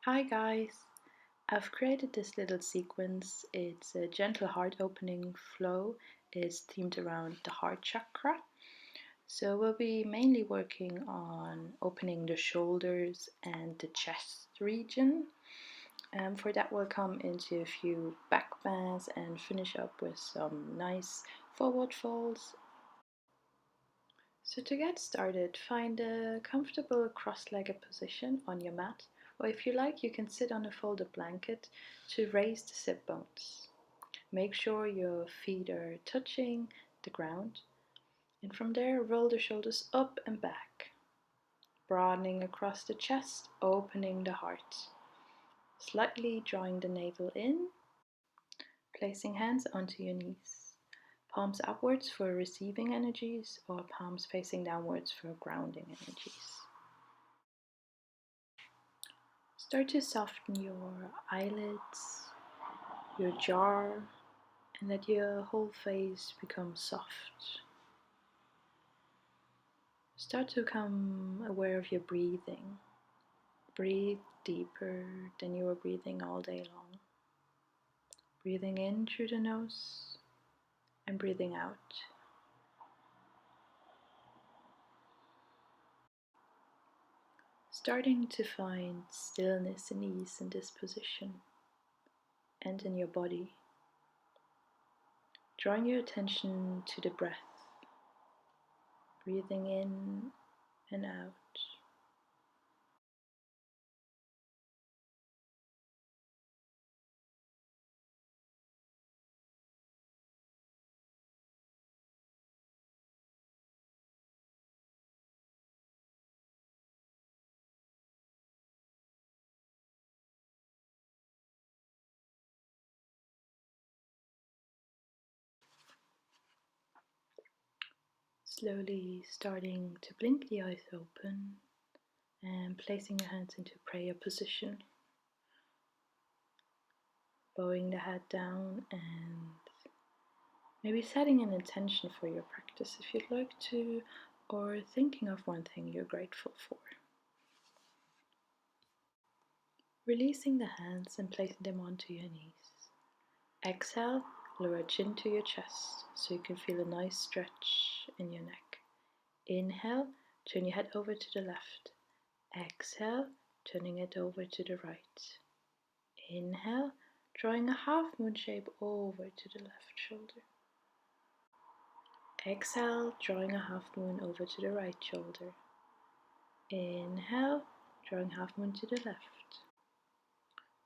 Hi guys! I've created this little sequence. It's a gentle heart opening flow. It's themed around the heart chakra. So we'll be mainly working on opening the shoulders and the chest region. For that we'll come into a few back bends and finish up with some nice forward folds. So to get started, find a comfortable cross-legged position on your mat, or if you like, you can sit on a folded blanket to raise the sit bones. Make sure your feet are touching the ground, and from there roll the shoulders up and back, broadening across the chest, opening the heart. Slightly drawing the navel in, placing hands onto your knees. Palms upwards for receiving energies, or palms facing downwards for grounding energies. Start to soften your eyelids, your jaw, and let your whole face become soft. Start to become aware of your breathing. Breathe deeper than you were breathing all day long. Breathing in through the nose and breathing out. Starting to find stillness and ease in this position and in your body. Drawing your attention to the breath, breathing in and out. Slowly starting to blink the eyes open and placing your hands into prayer position. Bowing the head down and maybe setting an intention for your practice if you'd like to, or thinking of one thing you're grateful for. Releasing the hands and placing them onto your knees. Exhale, lower chin to your chest so you can feel a nice stretch in your neck. Inhale, turn your head over to the left. Exhale, turning it over to the right. Inhale, drawing a half moon shape over to the left shoulder. Exhale, drawing a half moon over to the right shoulder. Inhale, drawing half moon to the left.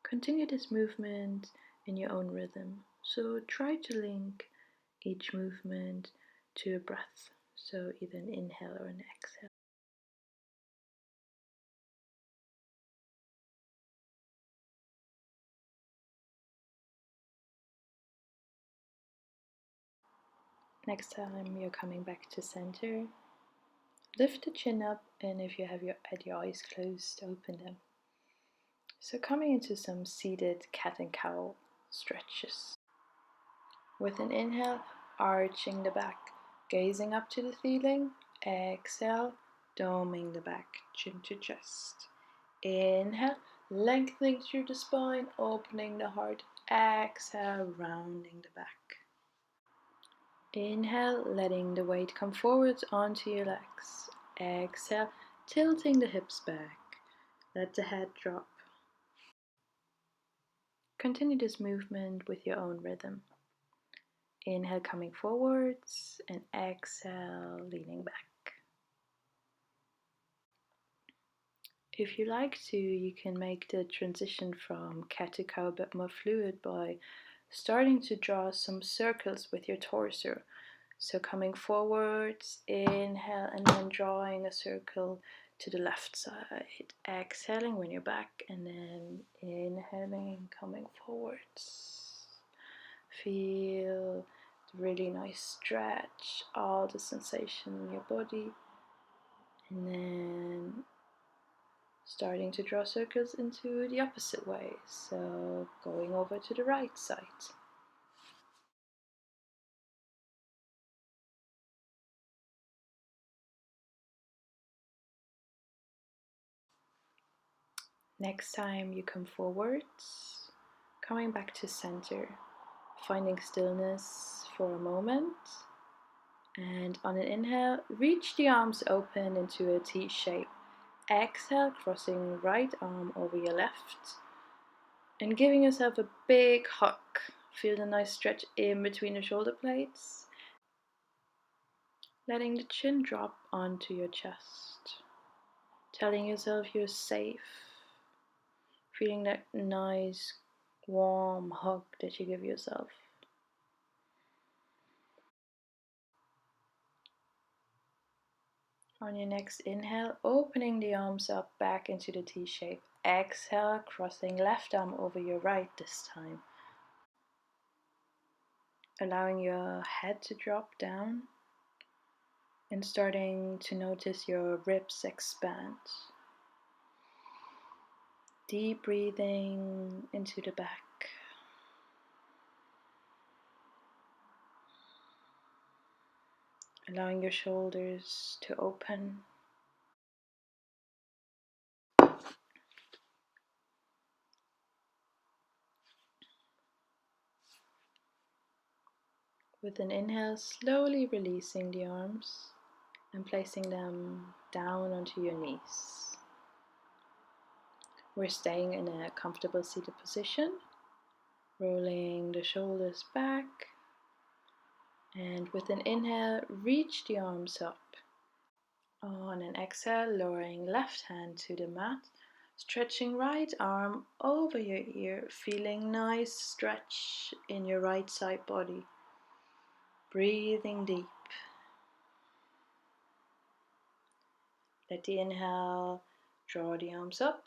Continue this movement in your own rhythm. So try to link each movement to a breath. So either an inhale or an exhale. Next time you're coming back to center, lift the chin up, and if you have your eyes closed, open them. So coming into some seated cat and cow stretches. With an inhale, arching the back, gazing up to the ceiling. Exhale, doming the back, chin to chest. Inhale, lengthening through the spine, opening the heart. Exhale, rounding the back. Inhale, letting the weight come forwards onto your legs. Exhale, tilting the hips back. Let the head drop. Continue this movement with your own rhythm. Inhale, coming forwards, and exhale, leaning back. If you like to, you can make the transition from cat to cow a bit more fluid by starting to draw some circles with your torso. So coming forwards, inhale, and then drawing a circle to the left side. Exhaling when you're back, and then inhaling, coming forwards. Feel the really nice stretch, all the sensation in your body. And then starting to draw circles into the opposite way. So going over to the right side. Next time you come forwards, coming back to center, finding stillness for a moment. And on an inhale, reach the arms open into a T shape. Exhale, crossing right arm over your left and giving yourself a big hug. Feel the nice stretch in between the shoulder blades, letting the chin drop onto your chest, telling yourself you're safe, feeling that nice warm hug that you give yourself. On your next inhale, opening the arms up back into the T shape. Exhale, crossing left arm over your right this time. Allowing your head to drop down and starting to notice your ribs expand. Deep breathing into the back. Allowing your shoulders to open. With an inhale, slowly releasing the arms and placing them down onto your knees. We're staying in a comfortable seated position, rolling the shoulders back, and with an inhale, reach the arms up. On an exhale, lowering left hand to the mat, stretching right arm over your ear, feeling nice stretch in your right side body. Breathing deep. Let the inhale draw the arms up.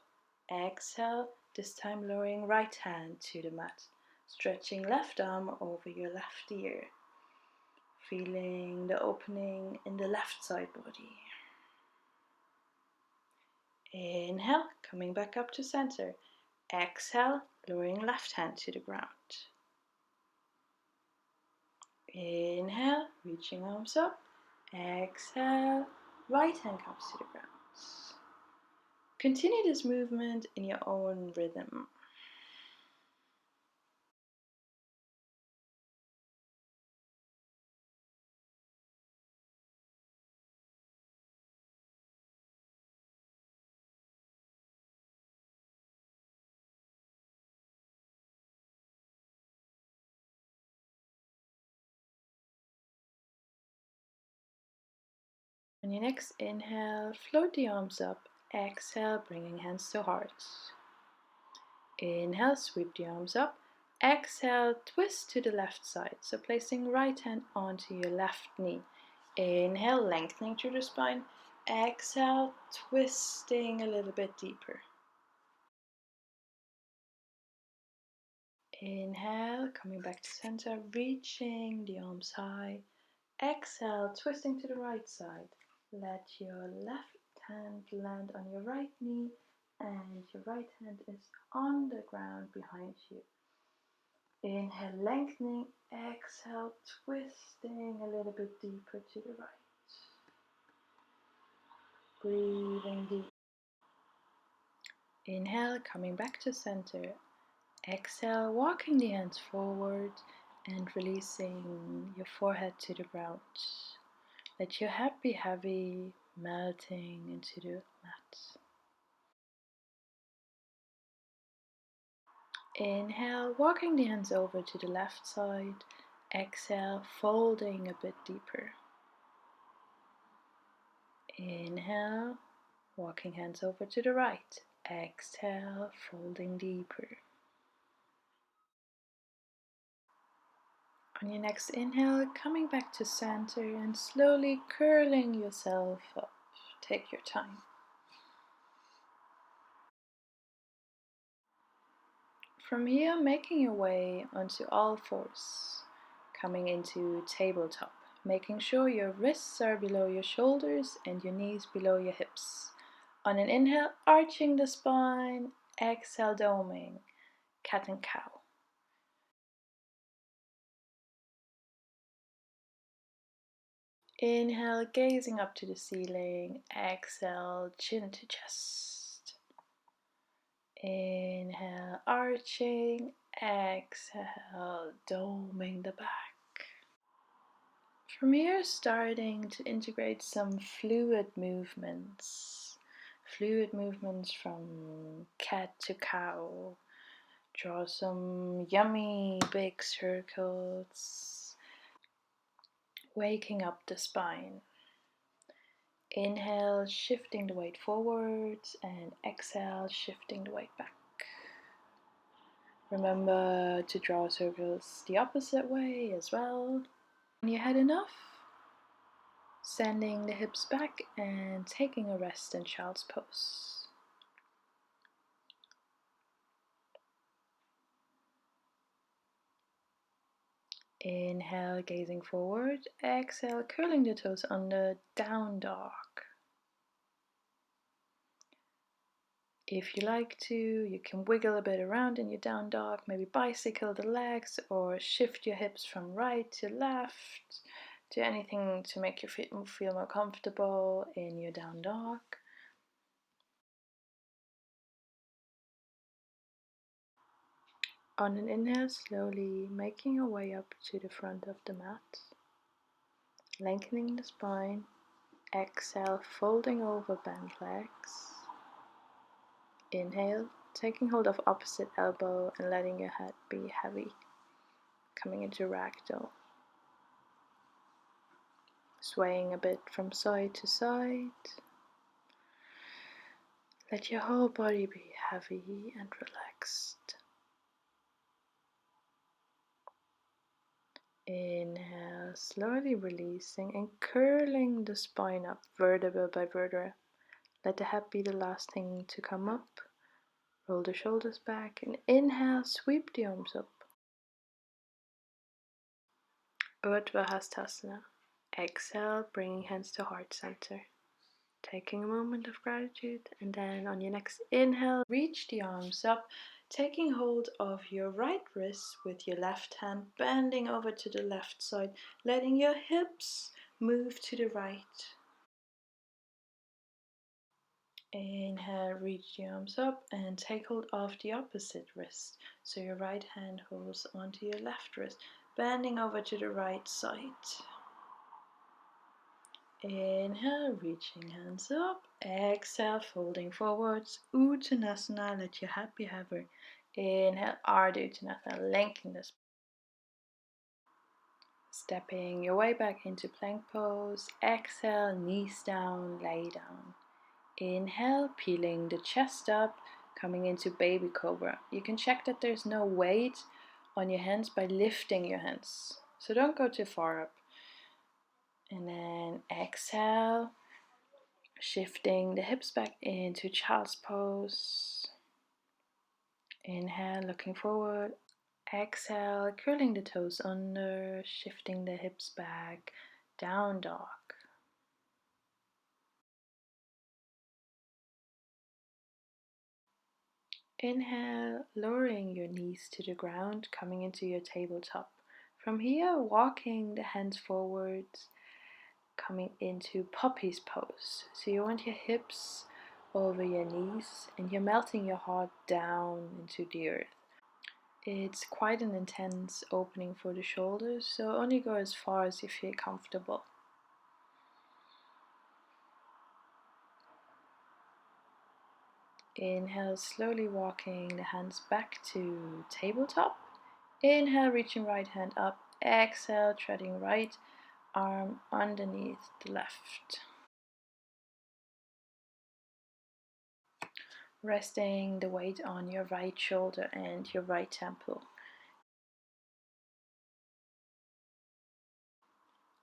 Exhale, this time lowering right hand to the mat, stretching left arm over your left ear, feeling the opening in the left side body. Inhale, coming back up to center. Exhale, lowering left hand to the ground. Inhale, reaching arms up. Exhale, right hand comes to the ground. Continue this movement in your own rhythm. On your next inhale, float the arms up. Exhale, bringing hands to heart. Inhale, sweep the arms up. Exhale, twist to the left side. So placing right hand onto your left knee. Inhale, lengthening through the spine. Exhale, twisting a little bit deeper. Inhale, coming back to center, reaching the arms high. Exhale, twisting to the right side. Let your left hand land on your right knee and your right hand is on the ground behind you. Inhale, lengthening. Exhale, twisting a little bit deeper to the right. Breathing deep. Inhale, coming back to center. Exhale, walking the hands forward and releasing your forehead to the ground. Let your head be heavy, melting into the mat. Inhale, walking the hands over to the left side. Exhale, folding a bit deeper. Inhale, walking hands over to the right. Exhale, folding deeper. On your next inhale, coming back to center and slowly curling yourself up. Take your time. From here, making your way onto all fours, coming into tabletop, making sure your wrists are below your shoulders and your knees below your hips. On an inhale, arching the spine. Exhale, doming, cat and cow. Inhale, gazing up to the ceiling. Exhale, chin to chest. Inhale, arching. Exhale, doming the back. From here, starting to integrate some fluid movements. Fluid movements from cat to cow. Draw some yummy big circles. Waking up the spine. Inhale, shifting the weight forwards, and exhale, shifting the weight back. Remember to draw circles the opposite way as well. When you had enough, sending the hips back and taking a rest in child's pose. Inhale, gazing forward. Exhale, curling the toes under, down dog. If you like to, you can wiggle a bit around in your down dog, maybe bicycle the legs or shift your hips from right to left. Do anything to make you feel more comfortable in your down dog. On an inhale, slowly making your way up to the front of the mat, lengthening the spine. Exhale, folding over bent legs. Inhale, taking hold of opposite elbow and letting your head be heavy, coming into ragdoll. Swaying a bit from side to side. Let your whole body be heavy and relaxed. Inhale, slowly releasing and curling the spine up vertebra by vertebra. Let the head be the last thing to come up. Roll the shoulders back and inhale, sweep the arms up. Urdhva Hastasana. Exhale, bringing hands to heart center. Taking a moment of gratitude, and then on your next inhale, reach the arms up, taking hold of your right wrist with your left hand, bending over to the left side, letting your hips move to the right. Inhale, reach the arms up and take hold of the opposite wrist. So your right hand holds onto your left wrist, bending over to the right side. Inhale, reaching hands up. Exhale, folding forwards. Uttanasana, let your head be heavy. Inhale, Ardha Uttanasana, lengthening the spine. Stepping your way back into plank pose. Exhale, knees down, lay down. Inhale, peeling the chest up, coming into baby cobra. You can check that there's no weight on your hands by lifting your hands. So don't go too far up. And then exhale, shifting the hips back into child's pose. Inhale, looking forward. Exhale, curling the toes under, shifting the hips back, down dog. Inhale, lowering your knees to the ground, coming into your tabletop. From here, walking the hands forwards, coming into puppy's pose. So you want your hips over your knees and you're melting your heart down into the earth. It's quite an intense opening for the shoulders, so only go as far as you feel comfortable. Inhale, slowly walking the hands back to tabletop. Inhale, reaching right hand up. Exhale, treading right arm underneath the left. Resting the weight on your right shoulder and your right temple.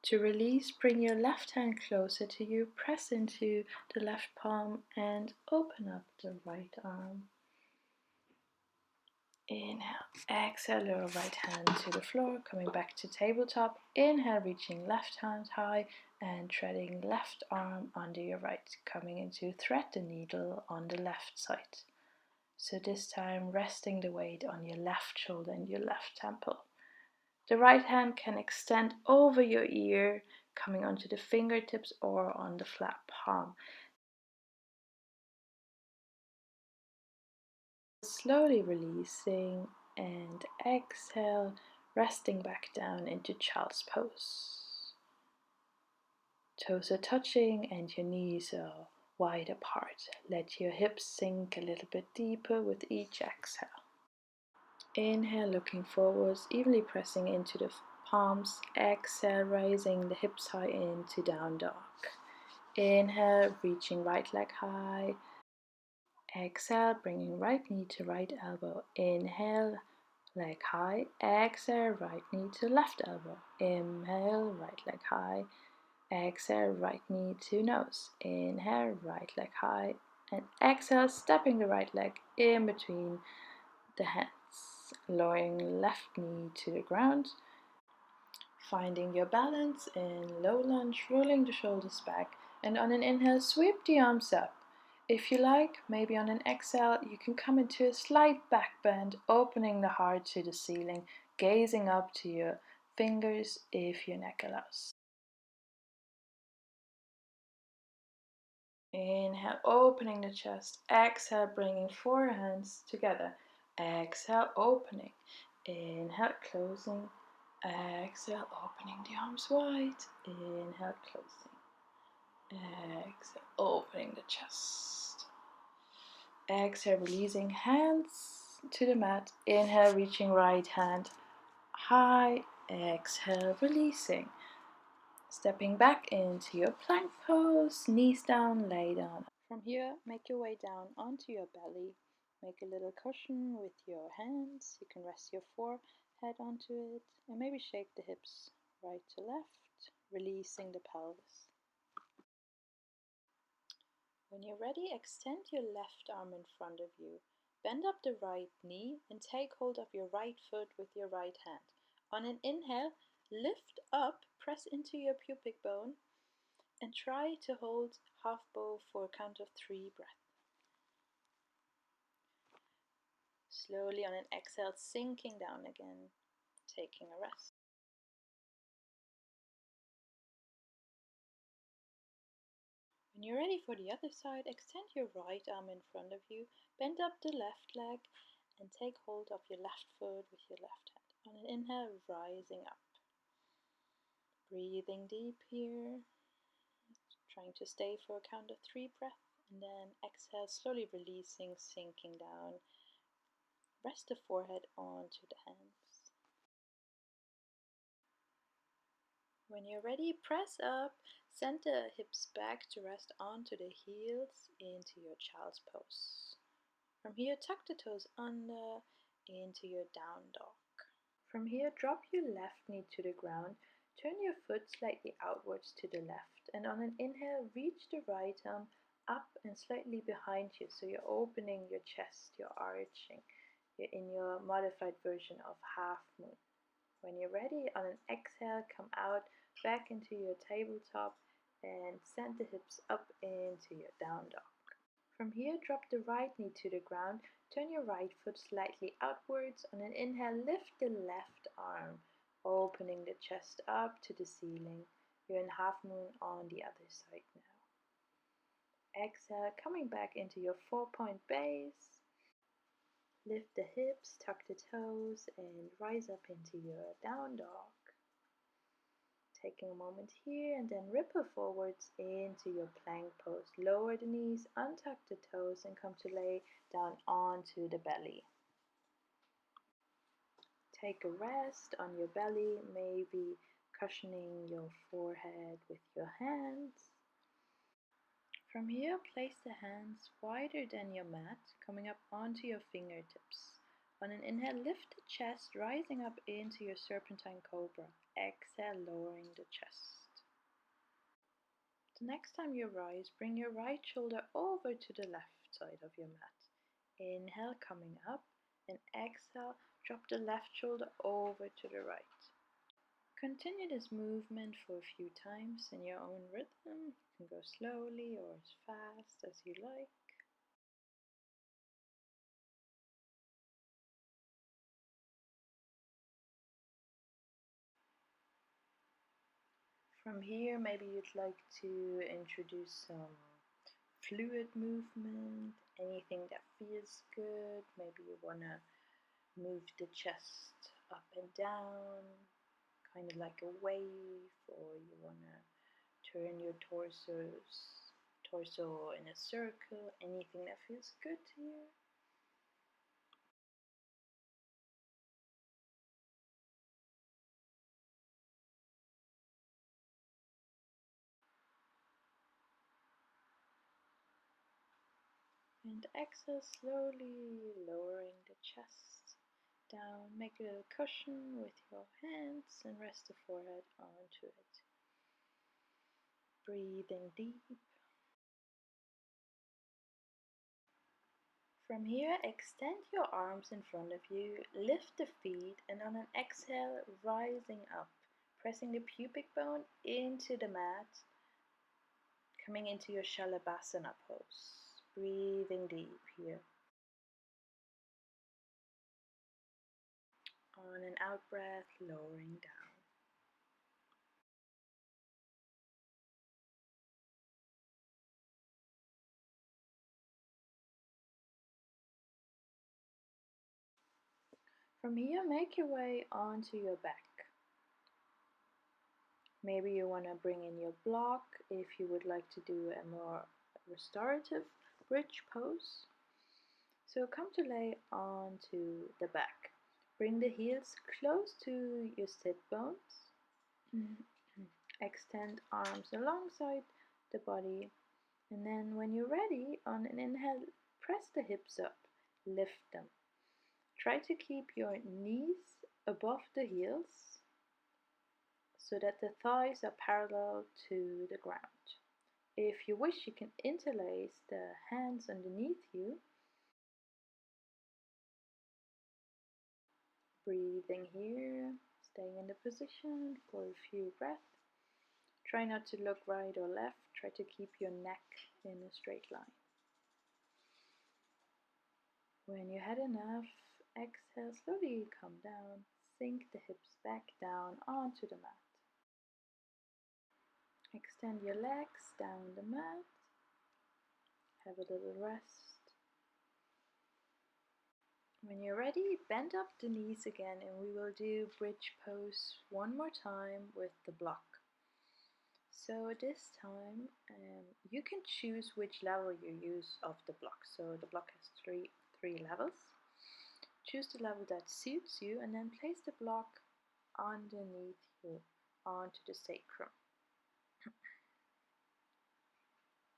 To release, bring your left hand closer to you, press into the left palm and open up the right arm. Inhale, exhale, lower right hand to the floor, coming back to tabletop. Inhale, reaching left hand high and treading left arm under your right, coming into thread the needle on the left side. So this time resting the weight on your left shoulder and your left temple. The right hand can extend over your ear, coming onto the fingertips or on the flat palm. slowly releasing, and exhale, resting back down into child's pose. Toes are touching and your knees are wide apart. Let your hips sink a little bit deeper with each exhale. Inhale, looking forwards, evenly pressing into the palms. Exhale, raising the hips high into down dog. Inhale, reaching right leg high. Exhale, bringing right knee to right elbow. Inhale, leg high. Exhale, right knee to left elbow. Inhale, right leg high. Exhale, right knee to nose. Inhale, right leg high. And exhale, stepping the right leg in between the hands. Lowering left knee to the ground. Finding your balance in low lunge, rolling the shoulders back. And on an inhale, sweep the arms up. If you like, maybe on an exhale, you can come into a slight back bend, opening the heart to the ceiling, gazing up to your fingers if your neck allows. Inhale, opening the chest. Exhale, bringing forehands together. Exhale, opening. Inhale, closing. Exhale, opening the arms wide. Inhale, closing. Exhale, opening the chest. Exhale, releasing hands to the mat. Inhale, reaching right hand high. Exhale, releasing. Stepping back into your plank pose, knees down, lay down. From here, make your way down onto your belly. Make a little cushion with your hands. You can rest your forehead onto it and maybe shake the hips right to left, releasing the pelvis. When you're ready, extend your left arm in front of you. Bend up the right knee and take hold of your right foot with your right hand. On an inhale, lift up, press into your pubic bone, and try to hold half bow for a count of 3 breaths. Slowly on an exhale, sinking down again, taking a rest. When you're ready for the other side, extend your right arm in front of you, bend up the left leg, and take hold of your left foot with your left hand. On an inhale, rising up. Breathing deep here, trying to stay for a count of 3 breaths, and then exhale, slowly releasing, sinking down. Rest the forehead onto the hands. When you're ready, press up, send the hips back to rest onto the heels into your child's pose. From here, tuck the toes under into your down dog. From here, drop your left knee to the ground, turn your foot slightly outwards to the left, and on an inhale, reach the right arm up and slightly behind you, so you're opening your chest, you're arching. You're in your modified version of half moon. When you're ready, on an exhale, come out back into your tabletop and send the hips up into your down dog. From here, drop the right knee to the ground, turn your right foot slightly outwards. On an inhale, lift the left arm, opening the chest up to the ceiling. You're in half moon on the other side now. Exhale, coming back into your 4-point base. Lift the hips, tuck the toes, and rise up into your down dog. Taking a moment here and then ripple forwards into your plank pose. Lower the knees, untuck the toes, and come to lay down onto the belly. Take a rest on your belly, maybe cushioning your forehead with your hands. From here, place the hands wider than your mat, coming up onto your fingertips. On an inhale, lift the chest, rising up into your serpentine cobra. Exhale, lowering the chest. The next time you rise, bring your right shoulder over to the left side of your mat. Inhale, coming up, and exhale, drop the left shoulder over to the right. Continue this movement for a few times in your own rhythm. You can go slowly or as fast as you like. From here, maybe you'd like to introduce some fluid movement anything that feels good. Maybe you want to move the chest up and down, kind of like a wave, or you want to turn your torso in a circle, anything that feels good to you. And exhale, slowly lowering the chest down. Make a little cushion with your hands and rest the forehead onto it. Breathing deep. From here, extend your arms in front of you, lift the feet, and on an exhale, rising up, pressing the pubic bone into the mat, coming into your Shalabhasana pose. Breathing deep here. On an out breath, lowering down. From here, make your way onto your back. Maybe you want to bring in your block if you would like to do a more restorative bridge pose. So come to lay onto the back. Bring the heels close to your sit bones. Extend arms alongside the body. And then when you're ready, on an inhale, press the hips up, lift them. Try to keep your knees above the heels so that the thighs are parallel to the ground. If you wish, you can interlace the hands underneath you. Breathing here, staying in the position for a few breaths. Try not to look right or left. Try to keep your neck in a straight line. When you had enough, exhale, slowly come down. Sink the hips back down onto the mat. Extend your legs down the mat. Have a little rest. When you're ready, bend up the knees again and we will do bridge pose one more time with the block. So this time you can choose which level you use of the block. So the block has three levels. Choose the level that suits you and then place the block underneath you onto the sacrum.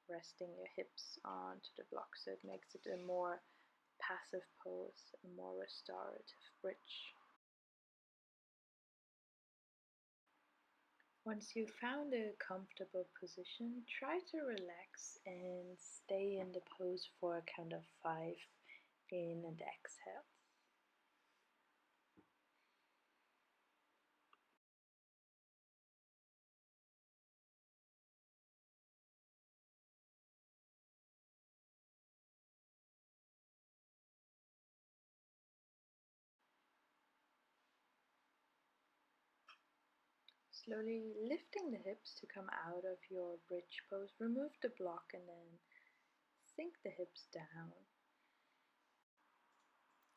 Resting your hips onto the block so it makes it a more passive pose, a more restorative bridge. Once you've found a comfortable position, try to relax and stay in the pose for a count of 5 in and exhale. Slowly lifting the hips to come out of your bridge pose. Remove the block and then sink the hips down.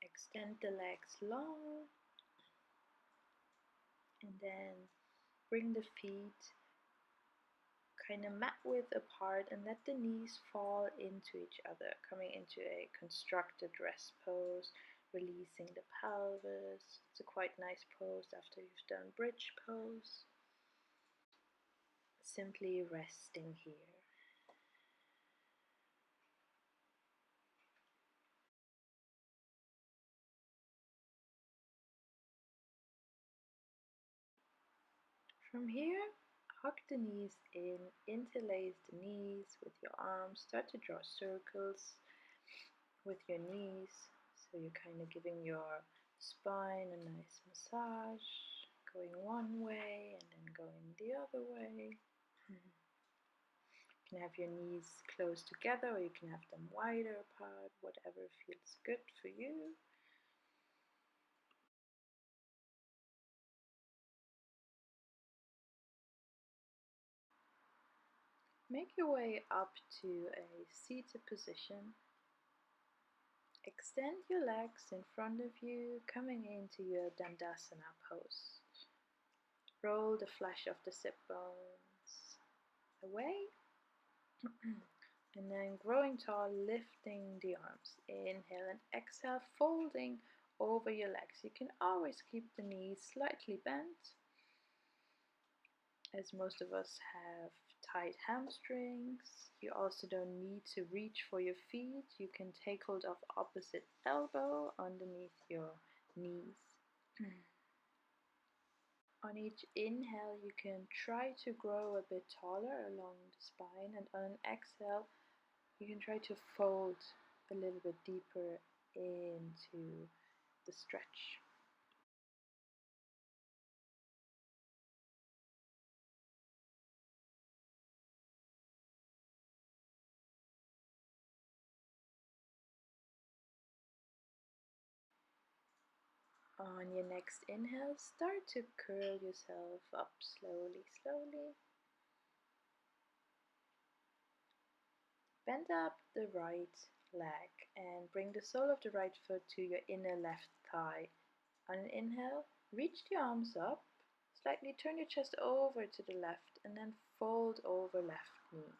Extend the legs long and then bring the feet kind of mat width apart and let the knees fall into each other, coming into a constructed rest pose, releasing the pelvis. It's a quite nice pose after you've done bridge pose. Simply resting here. From here, hug the knees in, interlace the knees with your arms, start to draw circles with your knees, so you're kind of giving your spine a nice massage, going one way and then going the other way. You can have your knees close together or you can have them wider apart, whatever feels good for you. Make your way up to a seated position. Extend your legs in front of you, coming into your Dandasana pose. Roll the flesh of the sit bones away. And then growing tall, lifting the arms. Inhale and exhale, folding over your legs. You can always keep the knees slightly bent, as most of us have tight hamstrings. You also don't need to reach for your feet. You can take hold of opposite elbow underneath your knees. On each inhale, you can try to grow a bit taller along the spine, and on an exhale, you can try to fold a little bit deeper into the stretch. On your next inhale, start to curl yourself up slowly, slowly. Bend up the right leg and bring the sole of the right foot to your inner left thigh. On an inhale, reach the arms up, slightly turn your chest over to the left and then fold over left knee.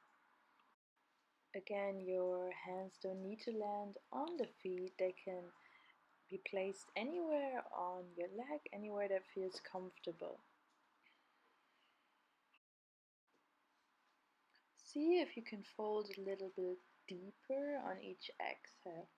Again, your hands don't need to land on the feet. They can be placed anywhere on your leg, anywhere that feels comfortable. See if you can fold a little bit deeper on each exhale.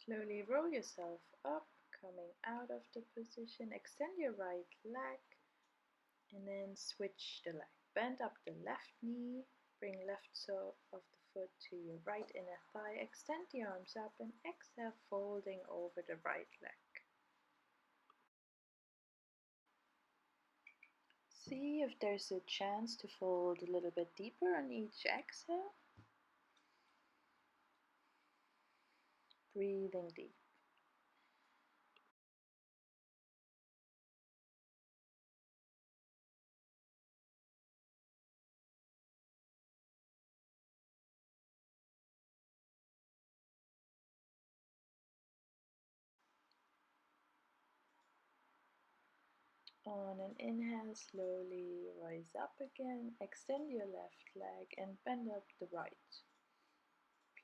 Slowly roll yourself up, coming out of the position. Extend your right leg and then switch the leg. Bend up the left knee, bring left sole of the foot to your right inner thigh. Extend the arms up and exhale, folding over the right leg. See if there's a chance to fold a little bit deeper on each exhale. Breathing deep. On an inhale, slowly rise up again. Extend your left leg and bend up the right.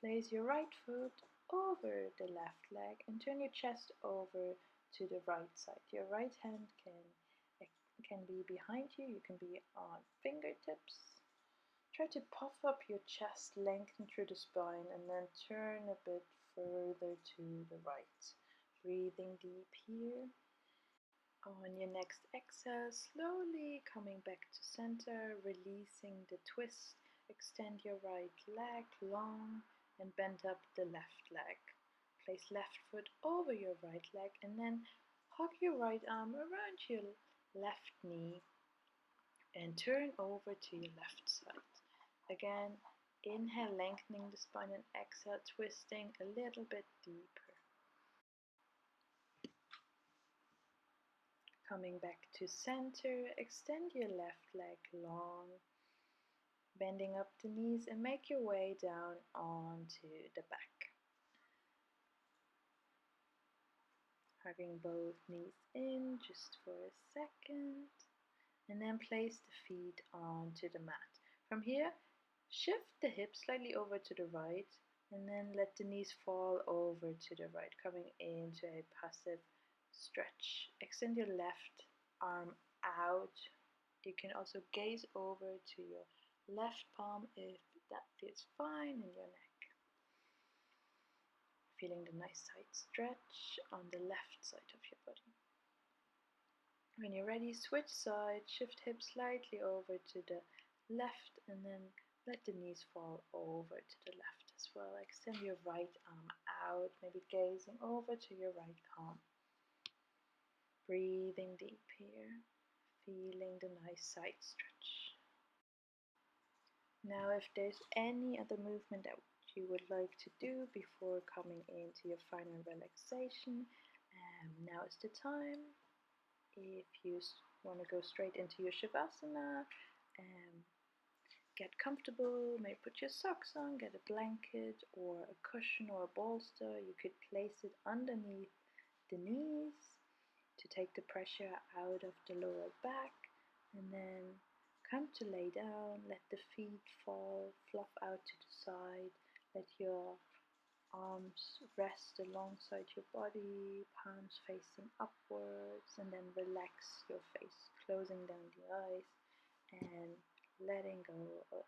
Place your right foot over the left leg and turn your chest over to the right side. Your right hand can be behind you. You can be on fingertips. Try to puff up your chest, lengthen through the spine, and then turn a bit further to the right. Breathing deep here. On your next exhale, slowly coming back to center, releasing the twist. Extend your right leg long and bend up the left leg. Place left foot over your right leg and then hug your right arm around your left knee and turn over to your left side. Again, inhale, lengthening the spine, and exhale, twisting a little bit deeper. Coming back to center, extend your left leg long, bending up the knees and make your way down onto the back. Hugging both knees in just for a second, and then place the feet onto the mat. From here, shift the hips slightly over to the right, and then let the knees fall over to the right, coming into a passive stretch. Extend your left arm out. You can also gaze over to your left palm if that feels fine in your neck. Feeling the nice side stretch on the left side of your body. When you're ready, switch sides, shift hips slightly over to the left, and then let the knees fall over to the left as well. Extend your right arm out, maybe gazing over to your right palm. Breathing deep here, feeling the nice side stretch. Now if there's any other movement that you would like to do before coming into your final relaxation, now is the time. If you want to go straight into your Shavasana, get comfortable, maybe put your socks on, get a blanket or a cushion or a bolster. You could place it underneath the knees to take the pressure out of the lower back, and then come to lay down, let the feet fall, fluff out to the side, let your arms rest alongside your body, palms facing upwards, and then relax your face, closing down the eyes and letting go of